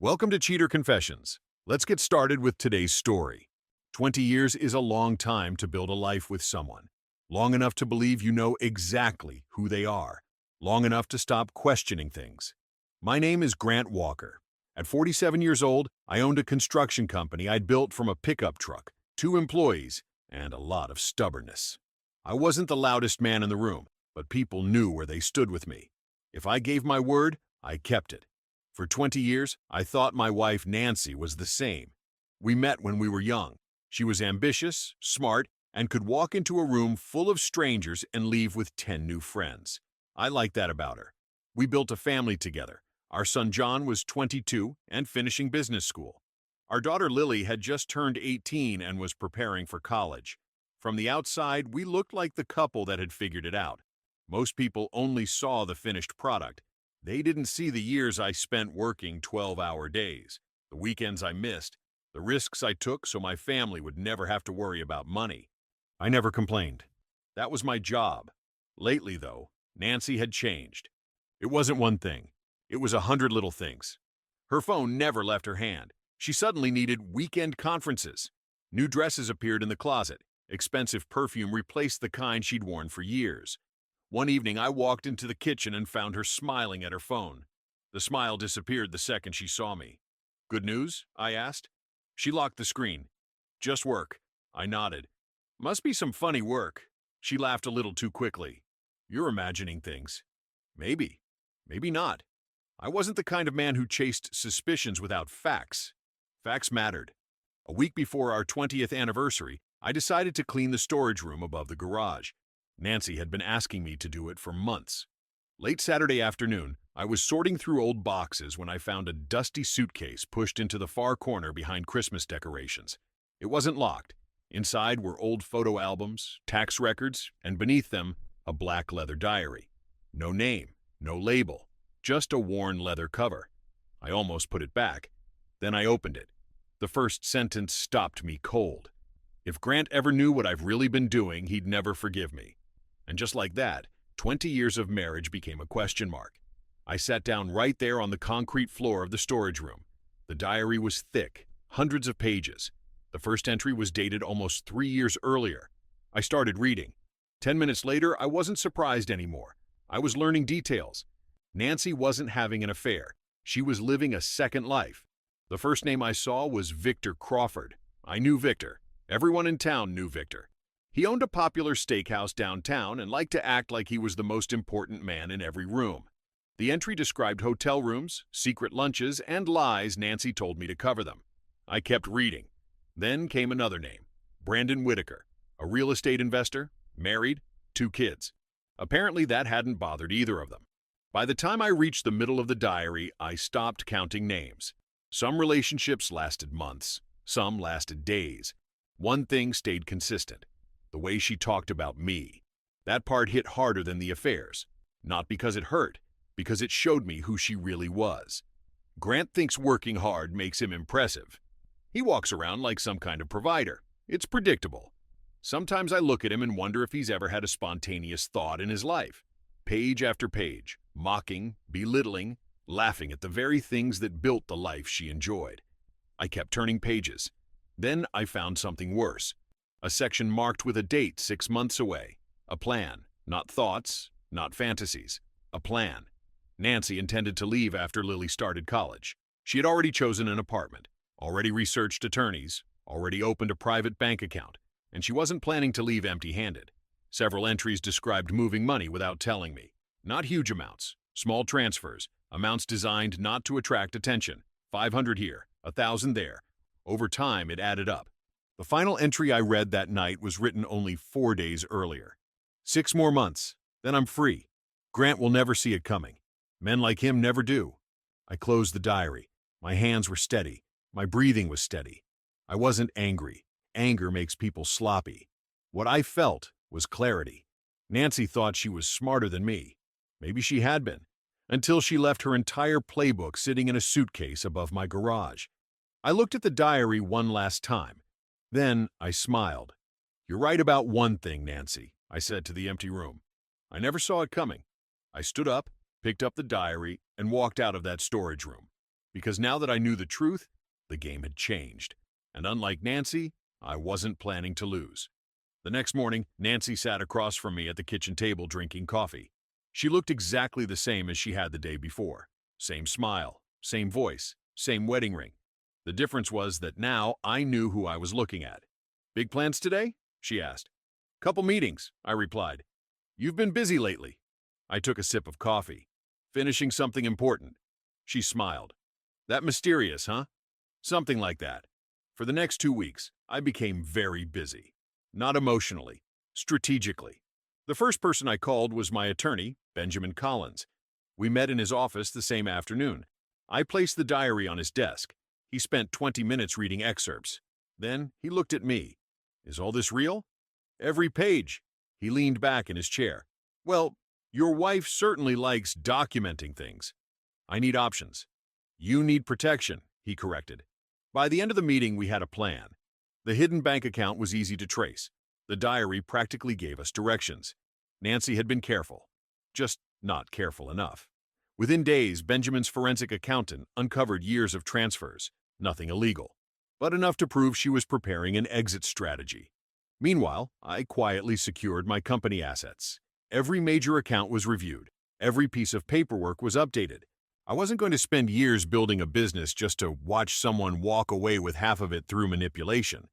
Welcome to Cheater Confessions. Let's get started with today's story. 20 years is a long time to build a life with someone. Long enough to believe you know exactly who they are. Long enough to stop questioning things. My name is Grant Walker. At 47 years old, I owned a construction company I'd built from a pickup truck, 2 employees, and a lot of stubbornness. I wasn't the loudest man in the room, but people knew where they stood with me. If I gave my word, I kept it. For 20 years, I thought my wife Nancy was the same. We met when we were young. She was ambitious, smart, and could walk into a room full of strangers and leave with 10 new friends. I liked that about her. We built a family together. Our son John was 22 and finishing business school. Our daughter Lily had just turned 18 and was preparing for college. From the outside, we looked like the couple that had figured it out. Most people only saw the finished product. They didn't see the years I spent working 12-hour days, the weekends I missed, the risks I took so my family would never have to worry about money. I never complained. That was my job. Lately, though, Nancy had changed. It wasn't one thing. It was 100 little things. Her phone never left her hand. She suddenly needed weekend conferences. New dresses appeared in the closet. Expensive perfume replaced the kind she'd worn for years. One evening, I walked into the kitchen and found her smiling at her phone. The smile disappeared the second she saw me. "Good news?" I asked. She locked the screen. "Just work." I nodded. "Must be some funny work." She laughed a little too quickly. "You're imagining things." Maybe. Maybe not. I wasn't the kind of man who chased suspicions without facts. Facts mattered. A week before our 20th anniversary, I decided to clean the storage room above the garage. Nancy had been asking me to do it for months. Late Saturday afternoon, I was sorting through old boxes when I found a dusty suitcase pushed into the far corner behind Christmas decorations. It wasn't locked. Inside were old photo albums, tax records, and beneath them, a black leather diary. No name, no label, just a worn leather cover. I almost put it back. Then I opened it. The first sentence stopped me cold. If Grant ever knew what I've really been doing, he'd never forgive me. And just like that, 20 years of marriage became a question mark. I sat down right there on the concrete floor of the storage room. The diary was thick, hundreds of pages. The first entry was dated almost 3 years earlier. I started reading. 10 minutes later, I wasn't surprised anymore. I was learning details. Nancy wasn't having an affair. She was living a second life. The first name I saw was Victor Crawford. I knew Victor. Everyone in town knew Victor. He owned a popular steakhouse downtown and liked to act like he was the most important man in every room. The entry described hotel rooms, secret lunches, and lies Nancy told me to cover them. I kept reading. Then came another name, Brandon Whitaker, a real estate investor, married, 2 kids. Apparently that hadn't bothered either of them. By the time I reached the middle of the diary, I stopped counting names. Some relationships lasted months, some lasted days. One thing stayed consistent. The way she talked about me. That part hit harder than the affairs. Not because it hurt, because it showed me who she really was. Grant thinks working hard makes him impressive. He walks around like some kind of provider. It's predictable. Sometimes I look at him and wonder if he's ever had a spontaneous thought in his life. Page after page, mocking, belittling, laughing at the very things that built the life she enjoyed. I kept turning pages. Then I found something worse. A section marked with a date 6 months away. A plan. Not thoughts, not fantasies. A plan. Nancy intended to leave after Lily started college. She had already chosen an apartment, already researched attorneys, already opened a private bank account, and she wasn't planning to leave empty-handed. Several entries described moving money without telling me. Not huge amounts, small transfers, amounts designed not to attract attention. 500 here, 1,000 there. Over time, it added up. The final entry I read that night was written only 4 days earlier. 6 more months, then I'm free. Grant will never see it coming. Men like him never do. I closed the diary. My hands were steady. My breathing was steady. I wasn't angry. Anger makes people sloppy. What I felt was clarity. Nancy thought she was smarter than me. Maybe she had been, until she left her entire playbook sitting in a suitcase above my garage. I looked at the diary one last time. Then I smiled. "You're right about one thing, Nancy," I said to the empty room. I never saw it coming. I stood up, picked up the diary, and walked out of that storage room. Because now that I knew the truth, the game had changed. And unlike Nancy, I wasn't planning to lose. The next morning, Nancy sat across from me at the kitchen table drinking coffee. She looked exactly the same as she had the day before. Same smile, same voice, same wedding ring. The difference was that now I knew who I was looking at. "Big plans today?" she asked. "Couple meetings," I replied. "You've been busy lately." I took a sip of coffee. "Finishing something important." She smiled. "That mysterious, huh?" "Something like that." For the next 2 weeks, I became very busy. Not emotionally, strategically. The first person I called was my attorney, Benjamin Collins. We met in his office the same afternoon. I placed the diary on his desk. He spent 20 minutes reading excerpts. Then he looked at me. "Is all this real?" "Every page." He leaned back in his chair. "Well, your wife certainly likes documenting things." "I need options." "You need protection," he corrected. By the end of the meeting, we had a plan. The hidden bank account was easy to trace. The diary practically gave us directions. Nancy had been careful, just not careful enough. Within days, Benjamin's forensic accountant uncovered years of transfers, nothing illegal, but enough to prove she was preparing an exit strategy. Meanwhile, I quietly secured my company assets. Every major account was reviewed. Every piece of paperwork was updated. I wasn't going to spend years building a business just to watch someone walk away with half of it through manipulation.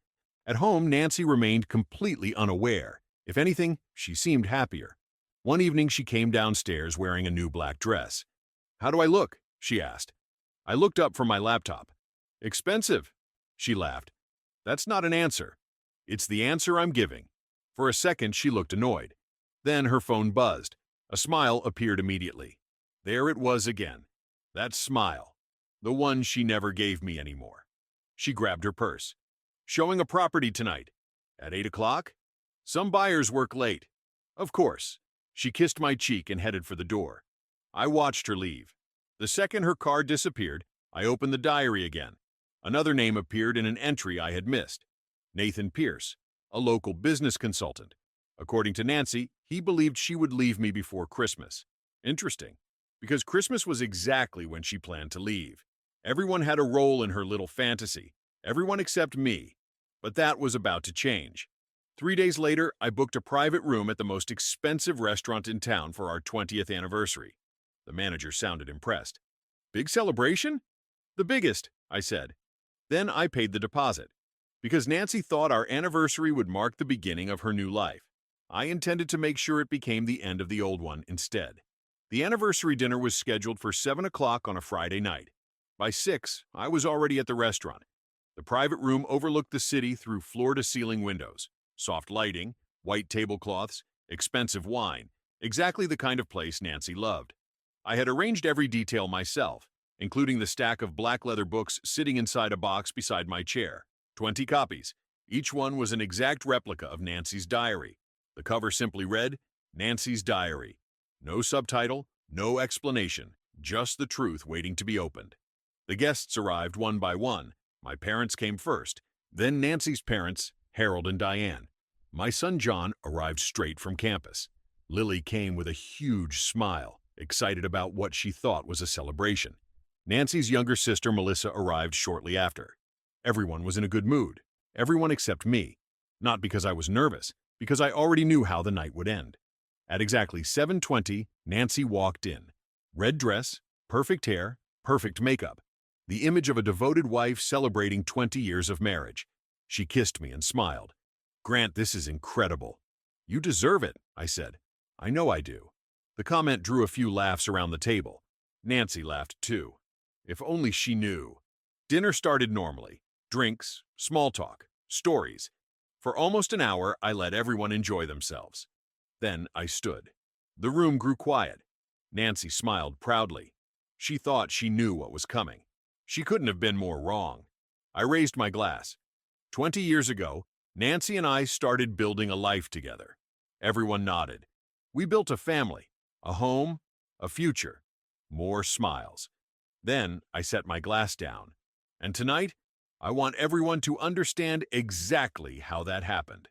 At home, Nancy remained completely unaware. If anything, she seemed happier. One evening, she came downstairs wearing a new black dress. "How do I look?" she asked. I looked up from my laptop. "Expensive," she laughed. "That's not an answer. It's the answer I'm giving." For a second, she looked annoyed. Then her phone buzzed. A smile appeared immediately. There it was again. That smile. The one she never gave me anymore. She grabbed her purse. "Showing a property tonight." "At 8 o'clock?" "Some buyers work late." "Of course." She kissed my cheek and headed for the door. I watched her leave. The second her card disappeared, I opened the diary again. Another name appeared in an entry I had missed. Nathan Pierce, a local business consultant. According to Nancy, he believed she would leave me before Christmas. Interesting, because Christmas was exactly when she planned to leave. Everyone had a role in her little fantasy. Everyone except me. But that was about to change. 3 days later, I booked a private room at the most expensive restaurant in town for our 20th anniversary. The manager sounded impressed. "Big celebration?" "The biggest," I said. Then I paid the deposit. Because Nancy thought our anniversary would mark the beginning of her new life. I intended to make sure it became the end of the old one instead. The anniversary dinner was scheduled for 7 o'clock on a Friday night. By 6, I was already at the restaurant. The private room overlooked the city through floor-to-ceiling windows. Soft lighting, white tablecloths, expensive wine, exactly the kind of place Nancy loved. I had arranged every detail myself, including the stack of black leather books sitting inside a box beside my chair. 20 copies. Each one was an exact replica of Nancy's diary. The cover simply read, "Nancy's Diary." No subtitle, no explanation, just the truth waiting to be opened. The guests arrived one by one. My parents came first, then Nancy's parents, Harold and Diane. My son John arrived straight from campus. Lily came with a huge smile, excited about what she thought was a celebration. Nancy's younger sister Melissa arrived shortly after. Everyone was in a good mood. Everyone except me. Not because I was nervous, because I already knew how the night would end. At exactly 7:20, Nancy walked in. Red dress, perfect hair, perfect makeup. The image of a devoted wife celebrating 20 years of marriage. She kissed me and smiled. "Grant, this is incredible." "You deserve it," I said. "I know I do." The comment drew a few laughs around the table. Nancy laughed too. If only she knew. Dinner started normally. Drinks, small talk, stories. For almost an hour, I let everyone enjoy themselves. Then I stood. The room grew quiet. Nancy smiled proudly. She thought she knew what was coming. She couldn't have been more wrong. I raised my glass. 20 years ago, Nancy and I started building a life together. Everyone nodded. We built a family, a home, a future, more smiles. Then I set my glass down. And tonight, I want everyone to understand exactly how that happened.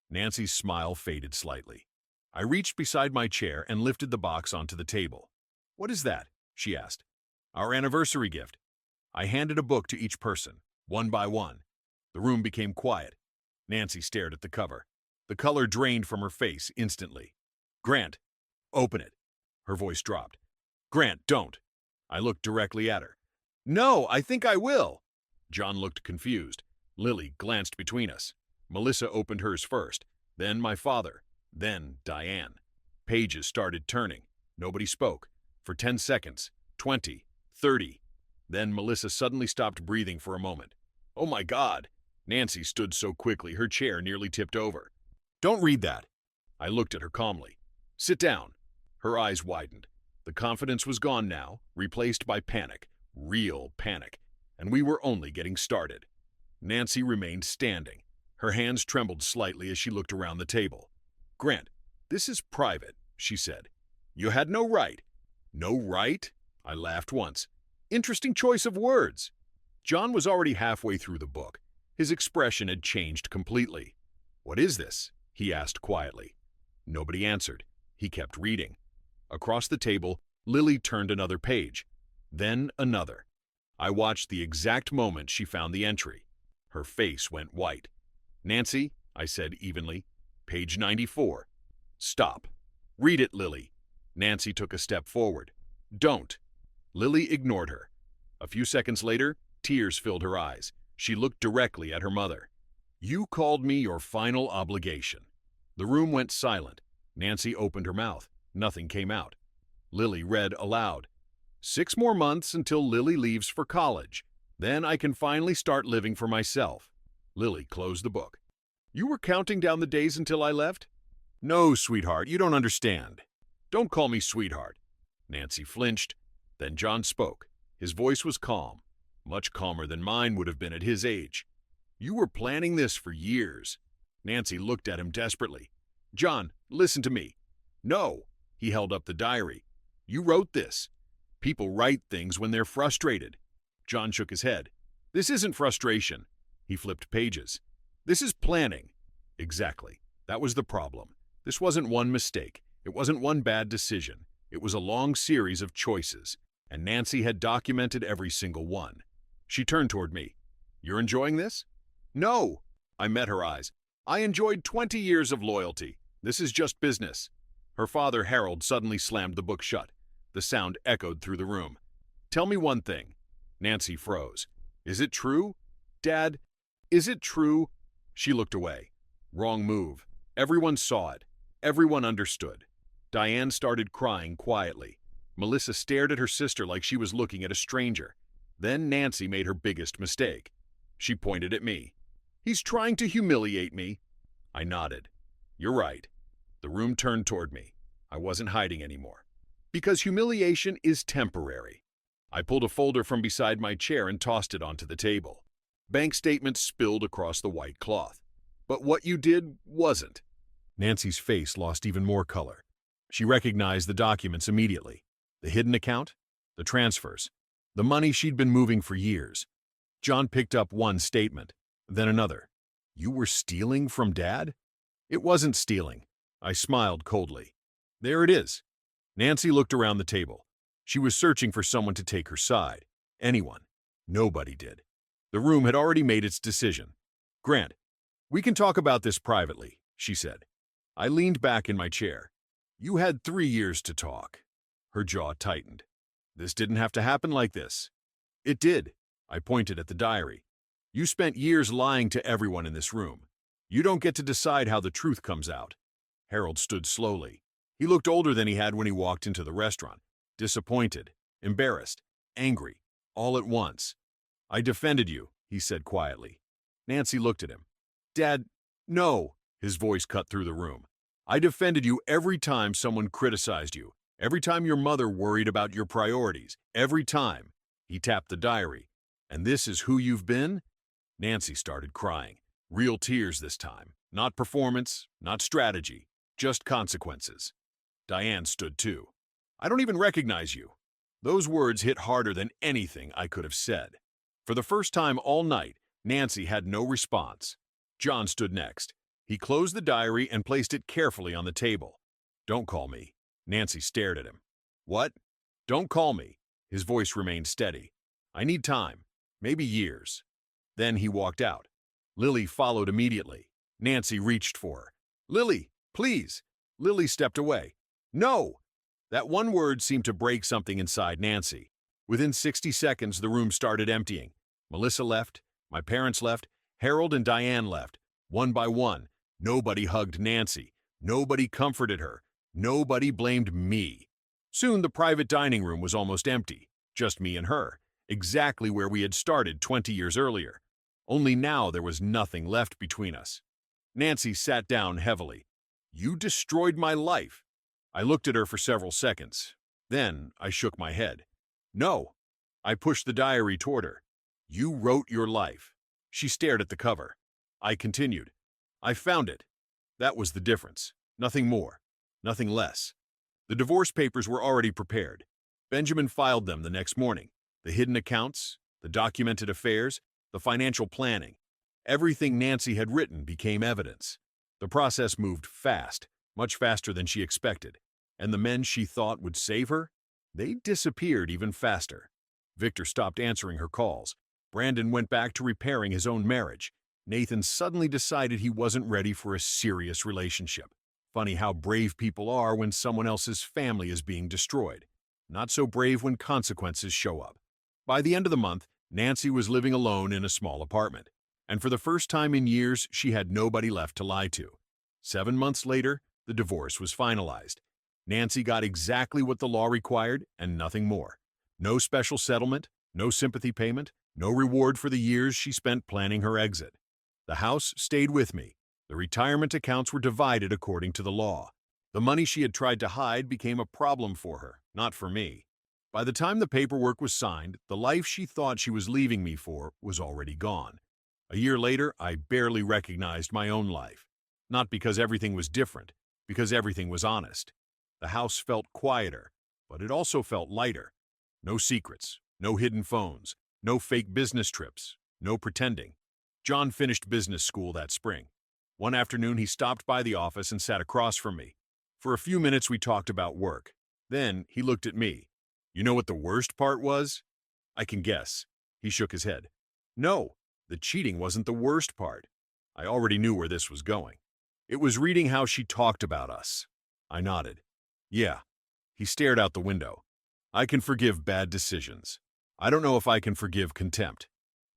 Nancy's smile faded slightly. I reached beside my chair and lifted the box onto the table. "What is that?" she asked. "Our anniversary gift." I handed a book to each person, one by one. The room became quiet. Nancy stared at the cover. The color drained from her face instantly. "Grant, open it." Her voice dropped. "Grant, don't." I looked directly at her. "No, I think I will." John looked confused. Lily glanced between us. Melissa opened hers first, then my father, then Diane. Pages started turning. Nobody spoke. For 10 seconds, 20, 30. Then Melissa suddenly stopped breathing for a moment. "Oh my God!" Nancy stood so quickly her chair nearly tipped over. "Don't read that." I looked at her calmly. "Sit down." Her eyes widened. The confidence was gone now, replaced by panic, real panic, and we were only getting started. Nancy remained standing. Her hands trembled slightly as she looked around the table. "Grant, this is private," she said. "You had no right." "No right?" I laughed once. Interesting choice of words. John was already halfway through the book. His expression had changed completely. "What is this?" he asked quietly. Nobody answered. He kept reading. Across the table, Lily turned another page, then another. I watched the exact moment she found the entry. Her face went white. "Nancy," I said evenly, "page 94. Stop. Read it, Lily." Nancy took a step forward. "Don't." Lily ignored her. A few seconds later, tears filled her eyes. She looked directly at her mother. "You called me your final obligation." The room went silent. Nancy opened her mouth. Nothing came out. Lily read aloud. 6 more months until Lily leaves for college. Then I can finally start living for myself." Lily closed the book. "You were counting down the days until I left?" "No, sweetheart, you don't understand." "Don't call me sweetheart." Nancy flinched. Then John spoke. His voice was calm, much calmer than mine would have been at his age. "You were planning this for years." Nancy looked at him desperately. "John, listen to me." "No." He held up the diary. "You wrote this. People write things when they're frustrated." John shook his head. "This isn't frustration." He flipped pages. "This is planning." Exactly. That was the problem. This wasn't one mistake. It wasn't one bad decision. It was a long series of choices, and Nancy had documented every single one. She turned toward me. "You're enjoying this?" "No." I met her eyes. "I enjoyed 20 years of loyalty. This is just business." Her father, Harold, suddenly slammed the book shut. The sound echoed through the room. "Tell me one thing." Nancy froze. "Is it true? Dad, is it true?" She looked away. Wrong move. Everyone saw it. Everyone understood. Diane started crying quietly. Melissa stared at her sister like she was looking at a stranger. Then Nancy made her biggest mistake. She pointed at me. "He's trying to humiliate me." I nodded. "You're right." The room turned toward me. I wasn't hiding anymore. "Because humiliation is temporary." I pulled a folder from beside my chair and tossed it onto the table. Bank statements spilled across the white cloth. "But what you did wasn't." Nancy's face lost even more color. She recognized the documents immediately. The hidden account, the transfers, the money she'd been moving for years. John picked up one statement, then another. "You were stealing from Dad?" "It wasn't stealing." I smiled coldly. "There it is." Nancy looked around the table. She was searching for someone to take her side. Anyone. Nobody did. The room had already made its decision. "Grant, we can talk about this privately," she said. I leaned back in my chair. "You had 3 years to talk." Her jaw tightened. "This didn't have to happen like this." "It did." I pointed at the diary. "You spent years lying to everyone in this room. You don't get to decide how the truth comes out." Harold stood slowly. He looked older than he had when he walked into the restaurant. Disappointed, embarrassed, angry, all at once. "I defended you," he said quietly. Nancy looked at him. "Dad, no." His voice cut through the room. "I defended you every time someone criticized you, every time your mother worried about your priorities, every time." He tapped the diary. "And this is who you've been?" Nancy started crying. Real tears this time. Not performance, not strategy, just consequences. Diane stood too. "I don't even recognize you." Those words hit harder than anything I could have said. For the first time all night, Nancy had no response. John stood next. He closed the diary and placed it carefully on the table. "Don't call me." Nancy stared at him. "What?" "Don't call me." His voice remained steady. "I need time. maybe years. Then he walked out. Lily followed immediately. Nancy reached for her. "Lily, please!" Lily stepped away. "No!" That one word seemed to break something inside Nancy. Within 60 seconds, the room started emptying. Melissa left, my parents left, Harold and Diane left. One by one, nobody hugged Nancy. Nobody comforted her. Nobody blamed me. Soon the private dining room was almost empty. Just me and her, exactly where we had started 20 years earlier. Only now there was nothing left between us. Nancy sat down heavily. "You destroyed my life." I looked at her for several seconds. Then I shook my head. "No." I pushed the diary toward her. "You wrote your life." She stared at the cover. I continued. "I found it." That was the difference. Nothing more. Nothing less. The divorce papers were already prepared. Benjamin filed them the next morning. The hidden accounts, the documented affairs, the financial planning. Everything Nancy had written became evidence. The process moved fast, much faster than she expected. And the men she thought would save her? They disappeared even faster. Victor stopped answering her calls. Brandon went back to repairing his own marriage. Nathan suddenly decided he wasn't ready for a serious relationship. Funny how brave people are when someone else's family is being destroyed. Not so brave when consequences show up. By the end of the month, Nancy was living alone in a small apartment. And for the first time in years, she had nobody left to lie to. 7 months later, the divorce was finalized. Nancy got exactly what the law required and nothing more. No special settlement, no sympathy payment, no reward for the years she spent planning her exit. The house stayed with me. The retirement accounts were divided according to the law. The money she had tried to hide became a problem for her, not for me. By the time the paperwork was signed, the life she thought she was leaving me for was already gone. A year later, I barely recognized my own life. Not because everything was different, because everything was honest. The house felt quieter, but it also felt lighter. No secrets, no hidden phones, no fake business trips, no pretending. John finished business school that spring. One afternoon, he stopped by the office and sat across from me. For a few minutes, we talked about work. Then he looked at me. "You know what the worst part was?" "I can guess." He shook his head. "No, the cheating wasn't the worst part." I already knew where this was going. "It was reading how she talked about us." I nodded. "Yeah." He stared out the window. "I can forgive bad decisions. I don't know if I can forgive contempt."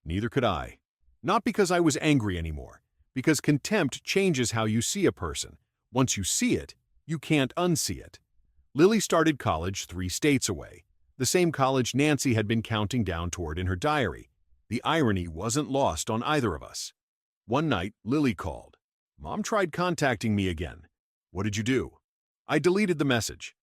Neither could I. Not because I was angry anymore, because contempt changes how you see a person. Once you see it, you can't unsee it. Lily started college 3 states away, the same college Nancy had been counting down toward in her diary. The irony wasn't lost on either of us. One night, Lily called. "Mom tried contacting me again." "What did you do?" I deleted the message.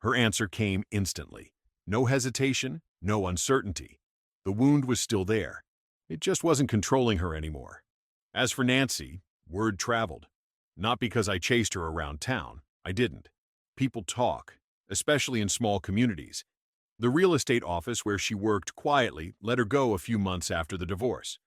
Her answer came instantly. No hesitation, no uncertainty. The wound was still there. It just wasn't controlling her anymore. As for Nancy, word traveled. Not because I chased her around town. I didn't. People talk, especially in small communities. The real estate office where she worked quietly let her go a few months after the divorce.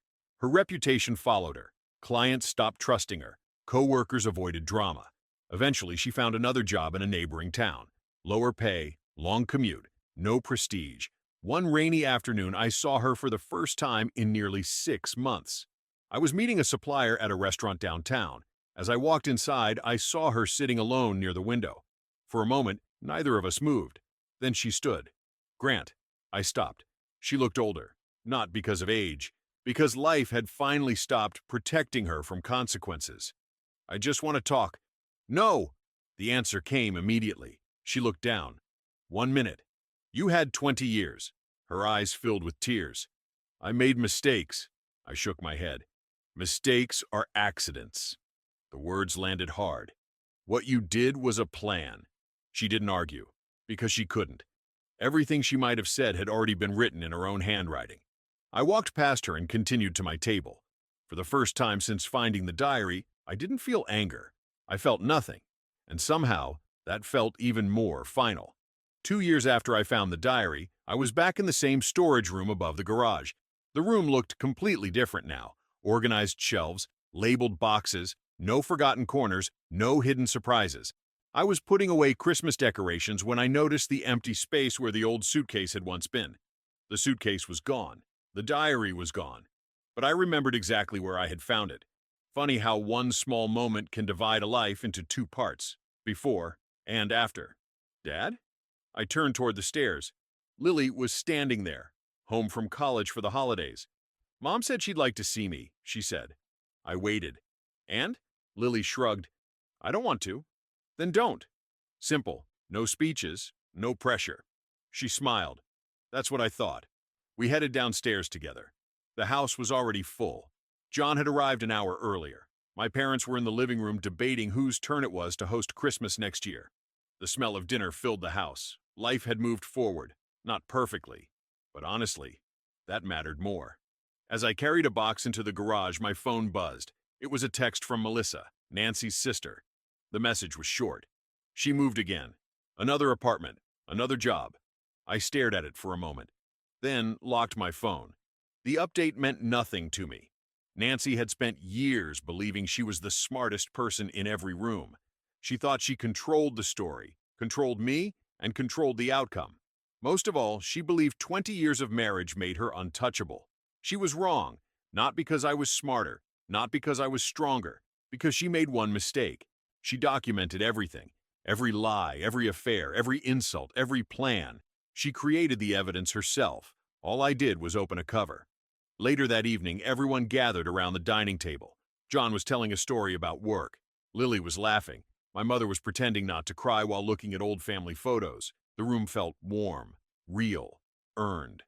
Her reputation followed her. Clients stopped trusting her. Co-workers avoided drama. Eventually, she found another job in a neighboring town. Lower pay, long commute, no prestige. One rainy afternoon, I saw her for the first time in nearly 6 months. I was meeting a supplier at a restaurant downtown. As I walked inside, I saw her sitting alone near the window. For a moment, neither of us moved. Then she stood. "Grant." I stopped. She looked older, not because of age, because life had finally stopped protecting her from consequences. "I just want to talk." "No!" The answer came immediately. She looked down. "1 minute." "You had 20 years." Her eyes filled with tears. "I made mistakes." I shook my head. "Mistakes are accidents." The words landed hard. "What you did was a plan." She didn't argue, because she couldn't. Everything she might have said had already been written in her own handwriting. I walked past her and continued to my table. For the first time since finding the diary, I didn't feel anger. I felt nothing. And somehow, that felt even more final. 2 years after I found the diary, I was back in the same storage room above the garage. The room looked completely different now. Organized shelves, labeled boxes, no forgotten corners, no hidden surprises. I was putting away Christmas decorations when I noticed the empty space where the old suitcase had once been. The suitcase was gone. The diary was gone, but I remembered exactly where I had found it. Funny how one small moment can divide a life into two parts, before and after. Dad? I turned toward the stairs. Lily was standing there, home from college for the holidays. Mom said she'd like to see me, she said. I waited. And? Lily shrugged. I don't want to. Then don't. Simple. No speeches, no pressure. She smiled. That's what I thought. We headed downstairs together. The house was already full. John had arrived an hour earlier. My parents were in the living room debating whose turn it was to host Christmas next year. The smell of dinner filled the house. Life had moved forward, not perfectly, but honestly, that mattered more. As I carried a box into the garage, my phone buzzed. It was a text from Melissa, Nancy's sister. The message was short. She moved again. Another apartment, another job. I stared at it for a moment, then locked my phone. The update meant nothing to me. Nancy had spent years believing she was the smartest person in every room. She thought she controlled the story, controlled me, and controlled the outcome. Most of all, she believed 20 years of marriage made her untouchable. She was wrong, not because I was smarter, not because I was stronger, because she made one mistake. She documented everything, every lie, every affair, every insult, every plan. She created the evidence herself. All I did was open a cover. Later that evening, everyone gathered around the dining table. John was telling a story about work. Lily was laughing. My mother was pretending not to cry while looking at old family photos. The room felt warm, real, earned.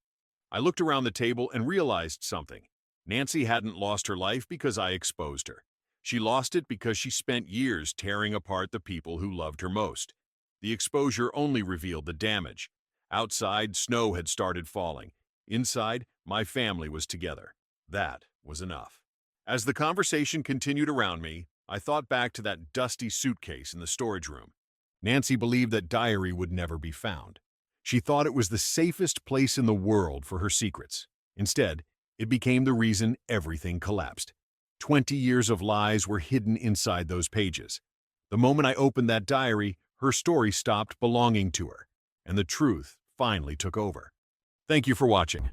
I looked around the table and realized something. Nancy hadn't lost her life because I exposed her. She lost it because she spent years tearing apart the people who loved her most. The exposure only revealed the damage. Outside, snow had started falling. Inside, my family was together. That was enough. As the conversation continued around me, I thought back to that dusty suitcase in the storage room. Nancy believed that diary would never be found. She thought it was the safest place in the world for her secrets. Instead, it became the reason everything collapsed. 20 years of lies were hidden inside those pages. The moment I opened that diary, her story stopped belonging to her, and the truth finally took over. Thank you for watching.